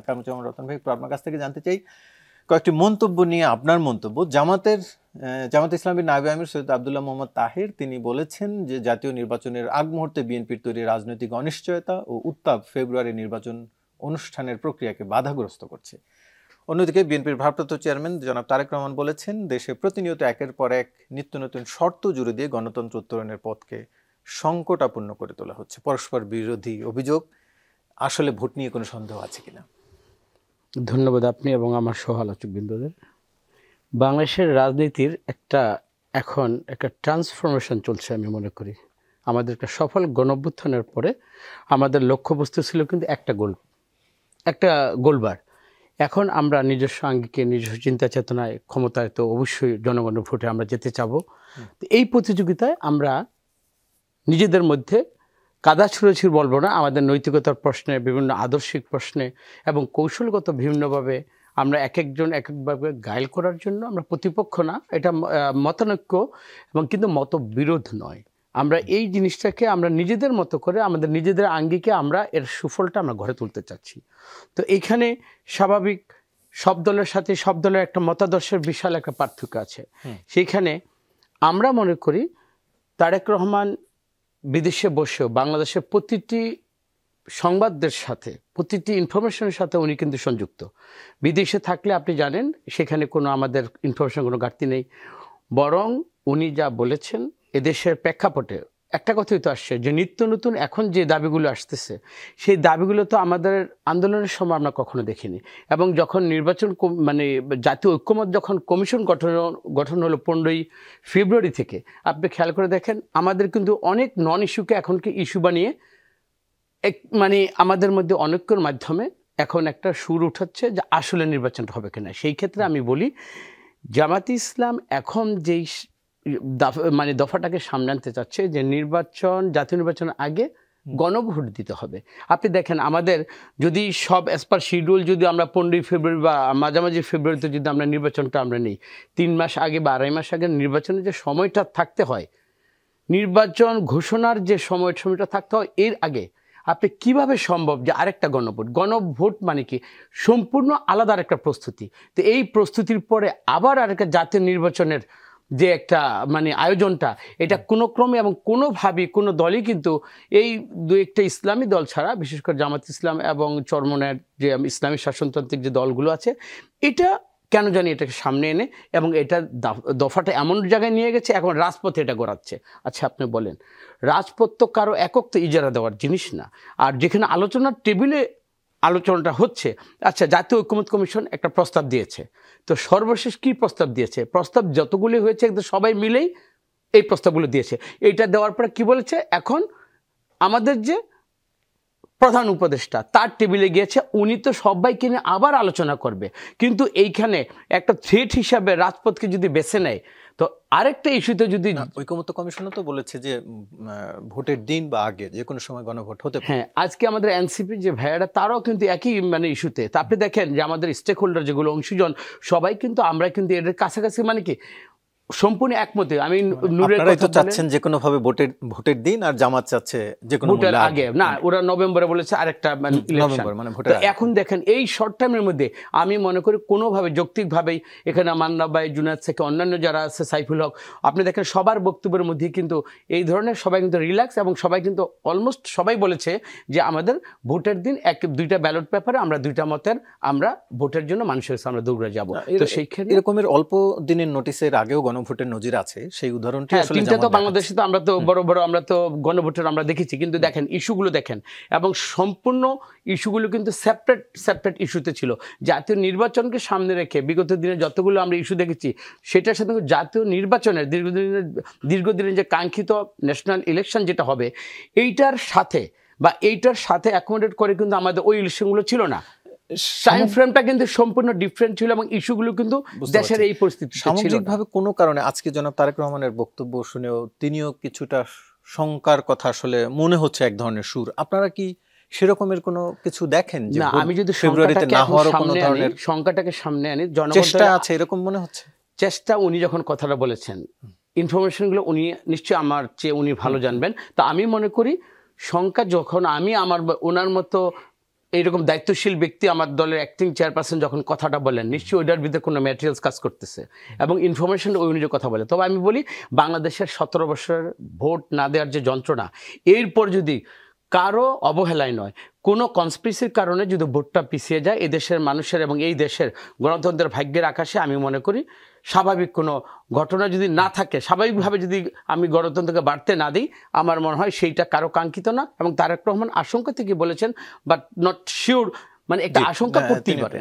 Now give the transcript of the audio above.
কামরুজ্জামান রতন ভাই, আপনার কাছ থেকে জানতে চাই কয়েকটি মন্তব্য নিয়ে আপনার মন্তব্য। জামাত ইসলামীর নায়েবে আমির সৈয়দ আব্দুল্লাহ মোহাম্মদ তাহের তিনি বলেছেন যে জাতীয় নির্বাচনের আগ মুহূর্তে বিএনপির তৈরি রাজনৈতিক অনিশ্চয়তা ও উত্তাপ ফেব্রুয়ারি নির্বাচন অনুষ্ঠানের প্রক্রিয়াকে বাধাগ্রস্ত করছে। অন্যদিকে বিএনপির ভারপ্রাপ্ত চেয়ারম্যান জনাব তারেক রহমান বলেছেন দেশে প্রতিনিয়ত একের পর এক নিত্য নতুন শর্ত জুড়ে দিয়ে গণতন্ত্র উত্তরণের পথকে সংকটাপন্ন করে তোলা হচ্ছে। পরস্পর বিরোধী অভিযোগ, আসলে ভোট নিয়ে কোনো সন্দেহ আছে কিনা? ধন্যবাদ আপনি এবং আমার সহ আলোচক বৃন্দদের। বাংলাদেশের রাজনীতির এখন একটা ট্রান্সফরমেশন চলছে আমি মনে করি। আমাদের একটা সফল গণঅভ্যুত্থানের পরে আমাদের লক্ষ্যবস্তু ছিল কিন্তু একটা গোলবার। এখন আমরা নিজস্ব আঙ্গিকে নিজস্ব চিন্তা চেতনায় ক্ষমতায় তো অবশ্যই জনগণের ভোটে আমরা যেতে চাবো। তো এই প্রতিযোগিতায় আমরা নিজেদের মধ্যে কাদা ছুঁড়েছি বলবো না, আমাদের নৈতিকতার প্রশ্নে, বিভিন্ন আদর্শিক প্রশ্নে এবং কৌশলগত বিভিন্নভাবে আমরা একজন একভাবে গায়েল করার জন্য আমরা প্রতিপক্ষ না, এটা মতানৈক্য এবং কিন্তু মতবিরোধ নয়। আমরা এই জিনিসটাকে আমরা নিজেদের মতো করে আমাদের নিজেদের আঙ্গিকে আমরা এর সুফলটা আমরা গড়ে তুলতে চাচ্ছি। তো এইখানে স্বাভাবিক সব দলের সাথে সব দলের একটা মতাদর্শের বিশাল একটা পার্থক্য আছে। সেইখানে আমরা মনে করি তারেক রহমান বিদেশে বসেও বাংলাদেশের প্রতিটি সংবাদদের সাথে, প্রতিটি ইনফরমেশনের সাথে উনি কিন্তু সংযুক্ত। বিদেশে থাকলে আপনি জানেন সেখানে কোনো আমাদের ইনফরমেশন কোনো ঘাটতি নেই, বরং উনি যা বলেছেন এদেশের প্রেক্ষাপটে একটা কথাই তো আসছে যে নিত্য নতুন এখন যে দাবিগুলো আসতেছে সেই দাবিগুলো তো আমাদের আন্দোলনের সময় আমরা কখনো দেখিনি। এবং যখন নির্বাচন জাতীয় ঐক্যমত যখন কমিশন গঠন হলো 15ই ফেব্রুয়ারি থেকে, আপনি খেয়াল করে দেখেন আমাদের কিন্তু অনেক নন ইস্যুকে এখনকে ইস্যু বানিয়ে আমাদের মধ্যে অনৈক্যর মাধ্যমে এখন একটা সুর উঠাচ্ছে যে আসলে নির্বাচনটা হবে কিনা। সেই ক্ষেত্রে আমি বলি জামাত ইসলাম এখন যেই দফাটাকে সামনে আনতে চাচ্ছে যে জাতীয় নির্বাচনের আগে গণভোট দিতে হবে। আপনি দেখেন আমাদের যদি সব অ্যাজ পার শিডিউল যদি আমরা 15ই ফেব্রুয়ারি বা মাঝামাঝি ফেব্রুয়ারিতে যদি আমরা নির্বাচনটা আমরা নিই, 3 মাস আগে বা 2.5 মাস আগে নির্বাচনের যে সময়টা থাকতে হয়, নির্বাচন ঘোষণার যে সময়টা থাকতে হয়, এর আগে আপনি কিভাবে সম্ভব যে আরেকটা গণভোট মানে কি সম্পূর্ণ আলাদা আরেকটা প্রস্তুতি। তো এই প্রস্তুতির পরে আবার আরেকটা জাতীয় নির্বাচনের যে একটা আয়োজনটা, এটা কোনো ক্রমে এবং কোনোভাবেই কোনো দলই কিন্তু এই দু একটা ইসলামী দল ছাড়া, বিশেষ করে জামাত ইসলাম এবং চরমনের যে ইসলামী শাসনতান্ত্রিক যে দলগুলো আছে, এটা কেন জানি এটাকে সামনে এনে এবং এটা দফাটা এমন জায়গায় নিয়ে গেছে এখন রাজপথে এটা গড়াচ্ছে। আচ্ছা আপনি বলেন, রাজপথ তো কারো একক তো ইজারা দেওয়ার জিনিস না। আর যেখানে আলোচনার টেবিলে আলোচনাটা হচ্ছে, আচ্ছা জাতীয় ঐক্যমত কমিশন একটা প্রস্তাব দিয়েছে, তো সর্বশেষ কি প্রস্তাব দিয়েছে? প্রস্তাব যতগুলি হয়েছে একদম সবাই মিলেই এই প্রস্তাবগুলো দিয়েছে। এইটা দেওয়ার পরে কি বলেছে, এখন আমাদের যে প্রধান উপদেষ্টা তার টেবিলে গিয়েছে, উনি তো সবাইকে নিয়ে আবার আলোচনা করবে। কিন্তু এইখানে একটা থ্রেট হিসাবে রাজপথকে যদি বেছে নেয়, তো আরেকটা ইস্যুতে যদি ঐকমত্য কমিশনও তো বলেছে যে ভোটের দিন বা আগে যে কোনো সময় গণভোট হতে পারে। হ্যাঁ, আজকে আমাদের এনসিপি যে ভাইয়ারা তারাও কিন্তু একই ইস্যুতে। তা আপনি দেখেন যে আমাদের স্টেক হোল্ডার যেগুলো অংশীজন সবাই কিন্তু আমরা কিন্তু এর কাছাকাছি কি সম্পূর্ণ একমতে। আমি আপনারাই তো চাচ্ছেন যে কোনো ভাবে ভোটের দিন, আর জামাত চাচ্ছে যে কোনো ভোটের আগে না, ওরা নভেম্বরে বলেছে আরেকটা এখন দেখেন এই শর্ট টাইমের মধ্যে আমি মনে করি কোনোভাবে যৌক্তিকভাবেই এখানে মান্না ভাই, জুনায়েদ থেকে অন্যান্য যারা আছে, সাইফুল হক, আপনি দেখেন সবার বক্তব্যের মধ্যে কিন্তু এই ধরনের সবাই কিন্তু রিল্যাক্স এবং সবাই কিন্তু অলমোস্ট সবাই বলেছে যে আমাদের ভোটের দিন দুইটা ব্যালট পেপারে আমরা দুইটা মতের আমরা ভোটের জন্য মানুষের সামনে দৌড়ে যাব। তো সেই ক্ষেত্রে এরকমের অল্প দিনের নোটিশের আগেও গণভোটের নজির আছে, সেই উদাহরণটি আসলে তো বাংলাদেশে তো আমরা তো বড় বড় আমরা তো গণভোটের আমরা দেখেছি। কিন্তু দেখেন ইস্যুগুলো দেখেন, এবং সম্পূর্ণ ইস্যুগুলো কিন্তু সেপারেট ইস্যুতে ছিল। জাতীয় নির্বাচনকে সামনে রেখে বিগত দিনে যতগুলো আমরা ইস্যু দেখেছি, সেটার সাথে জাতীয় নির্বাচনের দীর্ঘদিনের যে কাঙ্ক্ষিত ন্যাশনাল ইলেকশন যেটা হবে, এইটার সাথে অ্যাকোমোডেট করে কিন্তু আমাদের ওই ইলেকশনগুলো ছিল না। টাইম ফ্রেমটা কিন্তু সম্পূর্ণ ডিফারেন্ট ছিল এবং ইস্যুগুলো কিন্তু দেশের এই পরিস্থিতি সামগ্রিকভাবে কোনো কারণে আজকে জনাব তারেক রহমানের বক্তব্য শুনেও তিনিও কিছুটা শঙ্কার কথা আসলে মনে হচ্ছে, এক ধরনের সুর। আপনারা কি সেরকমের কোনো কিছু দেখেন? না, আমি যদি ফেব্রুয়ারিতে না হওয়ার কোনো ধরনের শঙ্কাটাকে সামনে আনি, চেষ্টা আছে এরকম মনে হচ্ছে। চেষ্টা, উনি যখন কথাটা বলেছেন, ইনফরমেশনগুলো উনি নিশ্চয়ই আমার চেয়ে উনি ভালো জানবেন। তা আমি মনে করি শঙ্কা যখন আমি ওনার মতো এইরকম দায়িত্বশীল ব্যক্তি আমার দলের অ্যাক্টিং চেয়ারপারসন যখন কথাটা বলেন, নিশ্চয়ই ওইটার ভিতরে কোনো ম্যাটেরিয়ালস কাজ করতেছে এবং ইনফরমেশন ওই অনুযায়ী কথা বলে। তবে আমি বলি, বাংলাদেশের 17 বছরের ভোট না দেওয়ার যে যন্ত্রণা, এরপর যদি কারো অবহেলায় নয়, কোনো কনস্পিরেসির কারণে যদি ভোটটা পিছিয়ে যায়, এদেশের মানুষের এবং এই দেশের গণতন্ত্রের ভাগ্যের আকাশে আমি মনে করি স্বাভাবিক কোনো ঘটনা যদি না থাকে, স্বাভাবিকভাবে যদি আমি গণতন্ত্রকে বাড়তে না দিই, আমার মনে হয় সেইটা কারো কাঙ্ক্ষিত না। এবং তারেক রহমান আশঙ্কা থেকে বলেছেন, বাট নট শিওর, মানে একটা আশঙ্কা করতেই পারে।